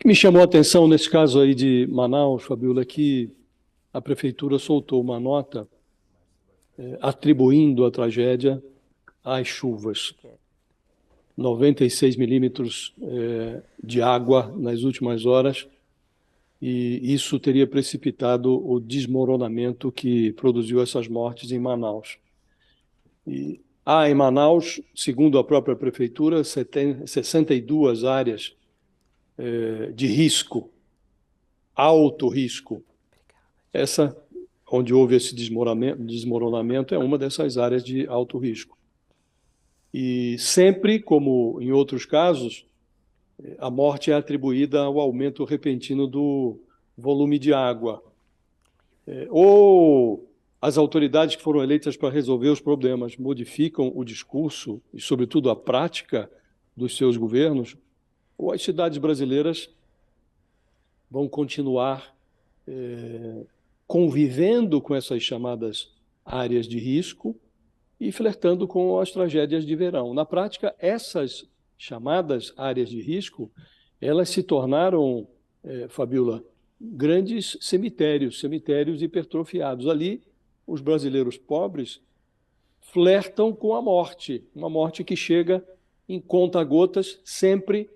me chamou a atenção nesse caso aí de Manaus, Fabiola, é que a prefeitura soltou uma nota atribuindo a tragédia às chuvas. 96 milímetros de água nas últimas horas, e isso teria precipitado o desmoronamento que produziu essas mortes em Manaus. E há em Manaus, segundo a própria prefeitura, 62 áreas de risco, alto risco. Essa, onde houve esse desmoronamento, é uma dessas áreas de alto risco. E sempre, como em outros casos, a morte é atribuída ao aumento repentino do volume de água. Ou as autoridades que foram eleitas para resolver os problemas modificam o discurso e, sobretudo, a prática dos seus governos, ou as cidades brasileiras vão continuar convivendo com essas chamadas áreas de risco e flertando com as tragédias de verão. Na prática, essas chamadas áreas de risco, elas se tornaram, Fabiola, grandes cemitérios hipertrofiados. Ali, os brasileiros pobres flertam com a morte, uma morte que chega em conta-gotas, sempre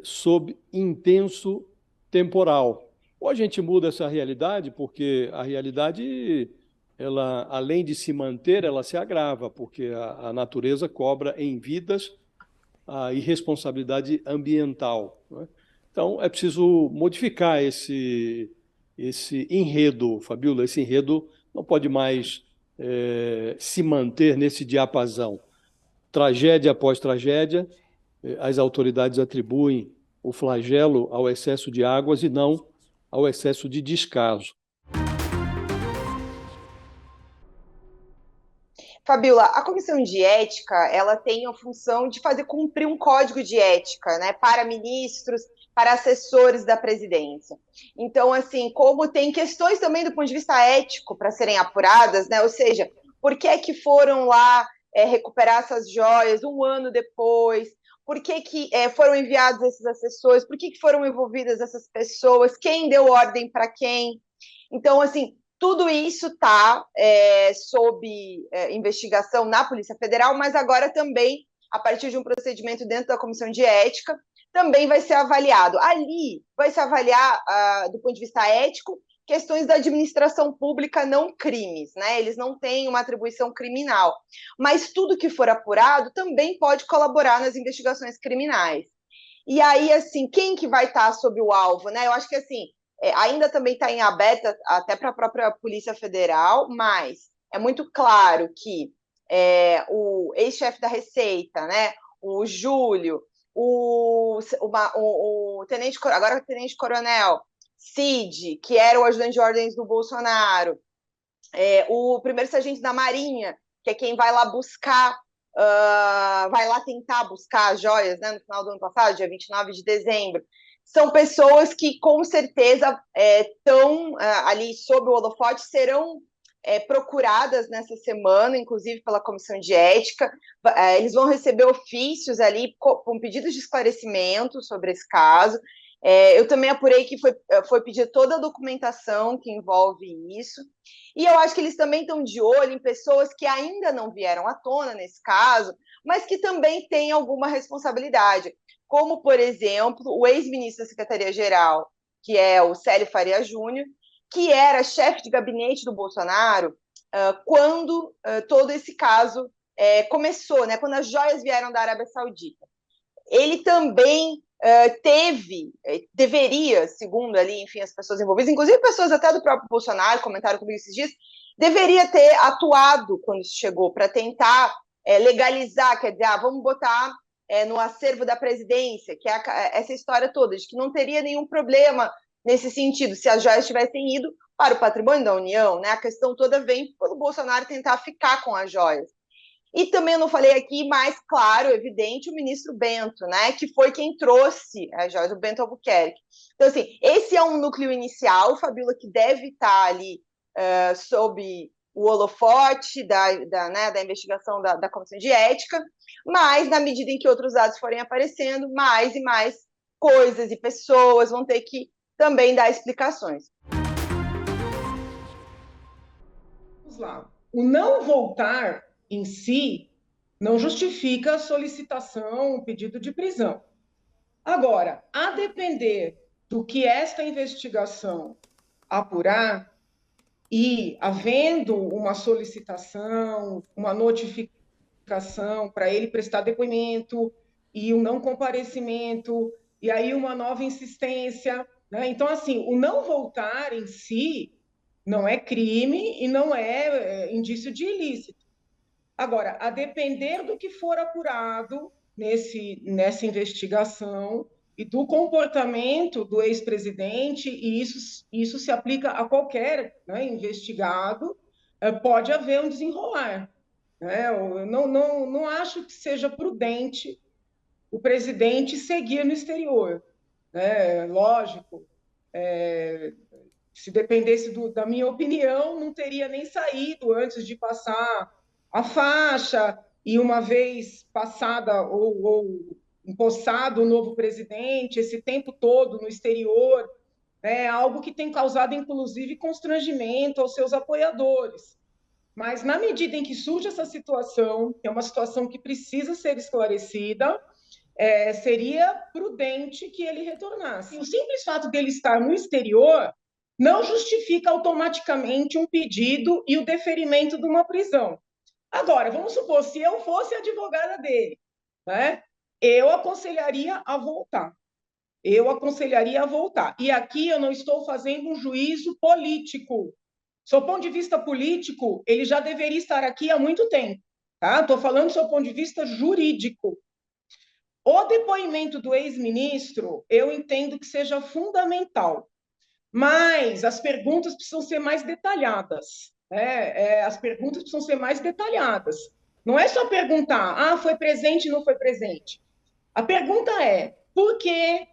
sob intenso temporal. Ou a gente muda essa realidade, porque a realidade, ela, além de se manter, ela se agrava, porque a natureza cobra em vidas a irresponsabilidade ambiental, né? Então, é preciso modificar esse enredo, Fabiola. Esse enredo não pode mais se manter nesse diapasão. Tragédia após tragédia, as autoridades atribuem o flagelo ao excesso de águas e não ao excesso de descaso. Fabiola, a comissão de ética, ela tem a função de fazer cumprir um código de ética, né, para ministros, para assessores da presidência. Então, assim, como tem questões também do ponto de vista ético para serem apuradas, né, ou seja, por que é que foram lá recuperar essas joias um ano depois? Por que foram enviados esses assessores? Por que foram envolvidas essas pessoas? Quem deu ordem para quem? Então, assim, tudo isso está sob investigação na Polícia Federal, mas agora também, a partir de um procedimento dentro da Comissão de Ética, também vai ser avaliado. Ali vai se avaliar, do ponto de vista ético, questões da administração pública, não crimes, né? Eles não têm uma atribuição criminal. Mas tudo que for apurado também pode colaborar nas investigações criminais. E aí, assim, quem que vai estar sob o alvo, né? Eu acho que, assim, ainda também está em aberto até para a própria Polícia Federal, mas é muito claro que o ex-chefe da Receita, né, o Júlio, o tenente, agora o tenente-coronel Cid, que era o ajudante de ordens do Bolsonaro, o primeiro sargento da Marinha, que é quem vai lá buscar, vai lá tentar buscar as joias, né, no final do ano passado, dia 29 de dezembro, são pessoas que, com certeza, estão ali sob o holofote, serão procuradas nessa semana, inclusive pela Comissão de Ética. Eles vão receber ofícios ali com pedidos de esclarecimento sobre esse caso. Eu também apurei que foi pedida toda a documentação que envolve isso. E eu acho que eles também estão de olho em pessoas que ainda não vieram à tona nesse caso, mas que também têm alguma responsabilidade, como, por exemplo, o ex-ministro da Secretaria-Geral, que é o Célio Faria Júnior, que era chefe de gabinete do Bolsonaro quando todo esse caso começou, né, quando as joias vieram da Arábia Saudita. Ele também deveria, segundo ali, enfim, as pessoas envolvidas, inclusive pessoas até do próprio Bolsonaro, comentaram comigo esses dias, deveria ter atuado quando isso chegou, para tentar legalizar, quer dizer, vamos botar no acervo da presidência, que é essa história toda, de que não teria nenhum problema nesse sentido, se as joias tivessem ido para o patrimônio da União, né? A questão toda vem pelo Bolsonaro tentar ficar com as joias. E também eu não falei aqui, mas claro, evidente, o ministro Bento, né, que foi quem trouxe a joias, o Bento Albuquerque. Então, assim, esse é um núcleo inicial, Fabiola, que deve estar ali sob o holofote da investigação da Comissão de Ética, mas na medida em que outros dados forem aparecendo, mais e mais coisas e pessoas vão ter que também dar explicações. Vamos lá. O não voltar em si não justifica a solicitação, o pedido de prisão. Agora, a depender do que esta investigação apurar e havendo uma solicitação, uma notificação para ele prestar depoimento e um não comparecimento, e aí uma nova insistência, né? Então, assim, o não voltar em si não é crime e não é indício de ilícito. Agora, a depender do que for apurado nessa investigação e do comportamento do ex-presidente, e isso se aplica a qualquer, né, investigado, pode haver um desenrolar. Né? Eu não acho que seja prudente o presidente seguir no exterior. Né? Lógico, se dependesse da minha opinião, não teria nem saído antes de passar a faixa, e uma vez passada ou empossado o novo presidente, esse tempo todo no exterior, é algo que tem causado, inclusive, constrangimento aos seus apoiadores. Mas, na medida em que surge essa situação, que é uma situação que precisa ser esclarecida, seria prudente que ele retornasse. O simples fato dele estar no exterior não justifica automaticamente um pedido e o deferimento de uma prisão. Agora, vamos supor, se eu fosse advogada dele, né, eu aconselharia a voltar. Eu aconselharia a voltar. E aqui eu não estou fazendo um juízo político. Do ponto de vista político, ele já deveria estar aqui há muito tempo. Tá? Estou falando do seu ponto de vista jurídico. O depoimento do ex-ministro, eu entendo que seja fundamental, mas as perguntas precisam ser mais detalhadas. As perguntas precisam ser mais detalhadas. Não é só perguntar, foi presente, não foi presente. A pergunta é, por que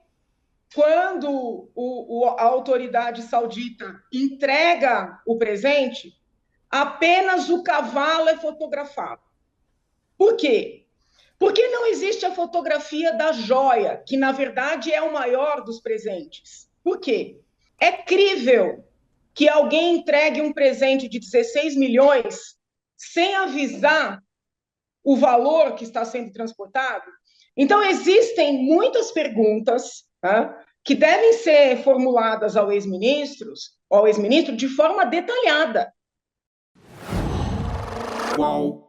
quando a autoridade saudita entrega o presente, apenas o cavalo é fotografado? Por quê? Porque não existe a fotografia da joia, que, na verdade, é o maior dos presentes. Por quê? É crível que alguém entregue um presente de 16 milhões sem avisar o valor que está sendo transportado? Então, existem muitas perguntas, tá, que devem ser formuladas ao ex-ministro de forma detalhada. Qual?